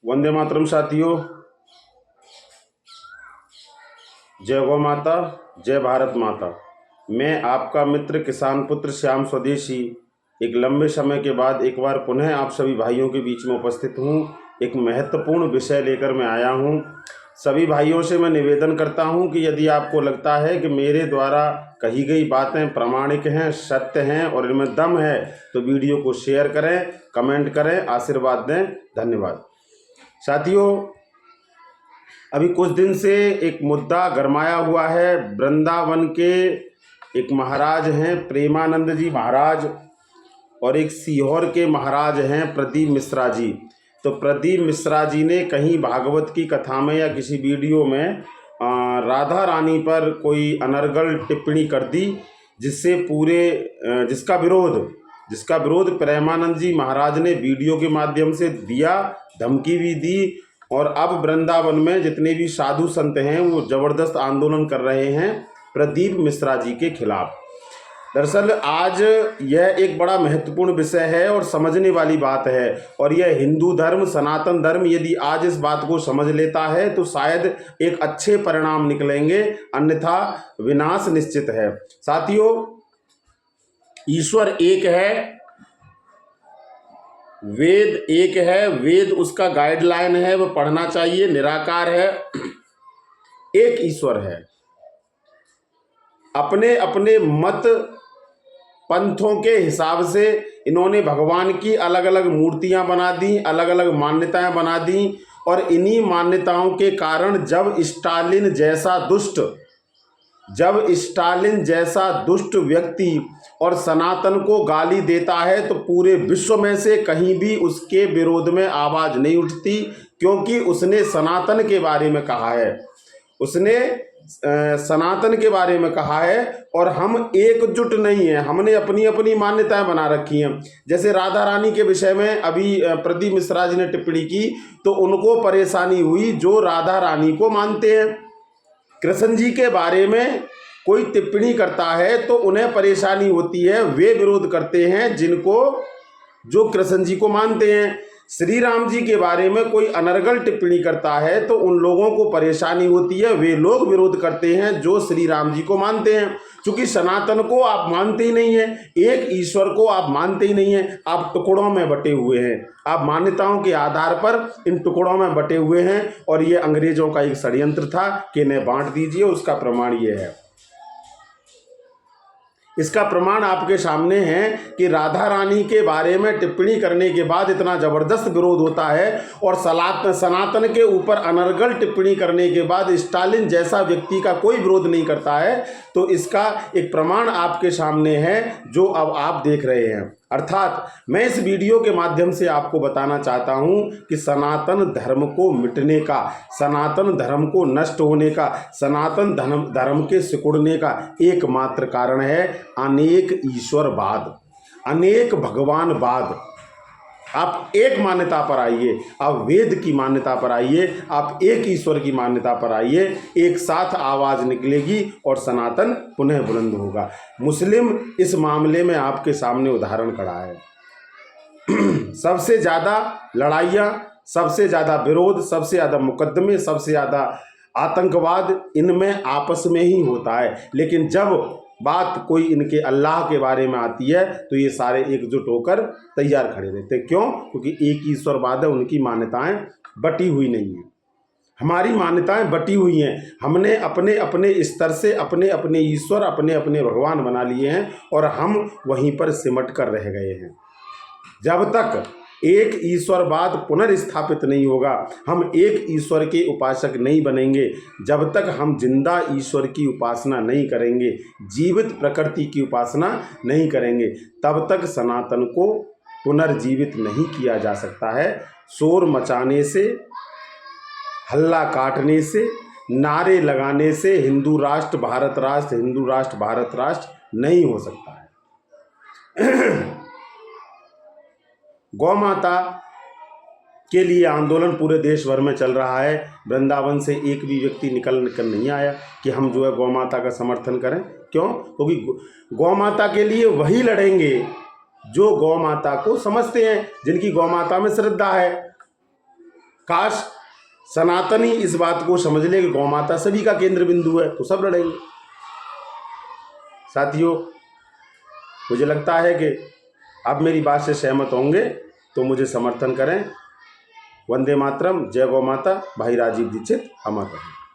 वंदे मातरम साथियों। जय गौ माता, जय भारत माता। मैं आपका मित्र किसान पुत्र श्याम स्वदेशी एक लंबे समय के बाद एक बार पुनः आप सभी भाइयों के बीच में उपस्थित हूँ। एक महत्वपूर्ण विषय लेकर मैं आया हूँ। सभी भाइयों से मैं निवेदन करता हूँ कि यदि आपको लगता है कि मेरे द्वारा कही गई बातें प्रामाणिक हैं, सत्य हैं और इनमें दम है, तो वीडियो को शेयर करें, कमेंट करें, आशीर्वाद दें। धन्यवाद साथियों। अभी कुछ दिन से एक मुद्दा गरमाया हुआ है। वृंदावन के एक महाराज हैं प्रेमानंद जी महाराज, और एक सीहोर के महाराज हैं प्रदीप मिश्रा जी। तो प्रदीप मिश्रा जी ने कहीं भागवत की कथा में या किसी वीडियो में राधा रानी पर कोई अनर्गल टिप्पणी कर दी, जिससे जिसका विरोध प्रेमानंद जी महाराज ने वीडियो के माध्यम से दिया, धमकी भी दी। और अब वृंदावन में जितने भी साधु संत हैं वो जबरदस्त आंदोलन कर रहे हैं प्रदीप मिश्रा जी के खिलाफ। दरअसल आज यह एक बड़ा महत्वपूर्ण विषय है और समझने वाली बात है, और यह हिंदू धर्म, सनातन धर्म यदि आज इस बात को समझ लेता है तो शायद एक अच्छे परिणाम निकलेंगे, अन्यथा विनाश निश्चित है। साथियों, ईश्वर एक है, वेद एक है, वेद उसका गाइडलाइन है, वह पढ़ना चाहिए, निराकार है, एक ईश्वर है। अपने अपने मत पंथों के हिसाब से इन्होंने भगवान की अलग अलग मूर्तियां बना दी, अलग अलग मान्यताएं बना दी, और इन्हीं मान्यताओं के कारण जब स्टालिन जैसा दुष्ट व्यक्ति और सनातन को गाली देता है तो पूरे विश्व में से कहीं भी उसके विरोध में आवाज नहीं उठती, क्योंकि उसने सनातन के बारे में कहा है। और हम एकजुट नहीं है, हमने अपनी अपनी मान्यताएं बना रखी हैं। जैसे राधा रानी के विषय में अभी प्रदीप मिश्रा जी ने टिप्पणी की तो उनको परेशानी हुई जो राधा रानी को मानते हैं। कृष्ण जी के बारे में कोई टिप्पणी करता है तो उन्हें परेशानी होती है, वे विरोध करते हैं जो कृष्ण जी को मानते हैं। श्री राम जी के बारे में कोई अनर्गल टिप्पणी करता है तो उन लोगों को परेशानी होती है, वे लोग विरोध करते हैं जो श्री राम जी को मानते हैं। क्योंकि सनातन को आप मानते ही नहीं हैं, एक ईश्वर को आप मानते ही नहीं हैं, आप टुकड़ों में बटे हुए हैं, आप मान्यताओं के आधार पर इन टुकड़ों में बटे हुए हैं। और ये अंग्रेजों का एक षड्यंत्र था कि इन्हें बांट दीजिए। उसका प्रमाण ये है, इसका प्रमाण आपके सामने है कि राधा रानी के बारे में टिप्पणी करने के बाद इतना जबरदस्त विरोध होता है, और सनातन के ऊपर अनर्गल टिप्पणी करने के बाद स्टालिन जैसा व्यक्ति का कोई विरोध नहीं करता है। तो इसका एक प्रमाण आपके सामने है जो अब आप देख रहे हैं। अर्थात मैं इस वीडियो के माध्यम से आपको बताना चाहता हूं कि सनातन धर्म को मिटने का, सनातन धर्म को नष्ट होने का, सनातन धर्म के सिकुड़ने का एकमात्र कारण है अनेक ईश्वरवाद, अनेक भगवानवाद। आप एक मान्यता पर आइए, आप वेद की मान्यता पर आइए, आप एक ईश्वर की मान्यता पर आइए, एक साथ आवाज निकलेगी और सनातन पुनः बुलंद होगा। मुस्लिम इस मामले में आपके सामने उदाहरण खड़ा है। सबसे ज्यादा लड़ाइयाँ, सबसे ज्यादा विरोध, सबसे ज्यादा मुकदमे, सबसे ज्यादा आतंकवाद इनमें आपस में ही होता है। लेकिन जब बात कोई इनके अल्लाह के बारे में आती है तो ये सारे एकजुट होकर तैयार खड़े रहते। क्यों? क्योंकि एक ईश्वरवाद है, उनकी मान्यताएं बटी हुई नहीं है, हमारी मान्यताएं बटी हुई हैं। हमने अपने अपने स्तर से अपने अपने ईश्वर, अपने अपने भगवान बना लिए हैं और हम वहीं पर सिमट कर रह गए हैं। जब तक एक ईश्वरवाद पुनर्स्थापित नहीं होगा, हम एक ईश्वर के उपासक नहीं बनेंगे, जब तक हम जिंदा ईश्वर की उपासना नहीं करेंगे, जीवित प्रकृति की उपासना नहीं करेंगे, तब तक सनातन को पुनर्जीवित नहीं किया जा सकता है। शोर मचाने से, हल्ला काटने से, नारे लगाने से हिंदू राष्ट्र भारत राष्ट्र, हिंदू राष्ट्र भारत राष्ट्र नहीं हो सकता है। गौ माता के लिए आंदोलन पूरे देश भर में चल रहा है। वृंदावन से एक भी व्यक्ति निकल कर नहीं आया कि हम जो है गौ माता का समर्थन करें। क्यों? क्योंकि गौ माता के लिए वही लड़ेंगे जो गौ माता को समझते हैं, जिनकी गौ माता में श्रद्धा है। काश सनातनी इस बात को समझ ले कि गौ माता सभी का केंद्र बिंदु है, तो सब लड़ेंगे। साथियों, मुझे लगता है कि आप मेरी बात से सहमत होंगे, तो मुझे समर्थन करें। वंदे मातरम, जय गौ माता। भाई राजीव दीक्षित, अमर रहे।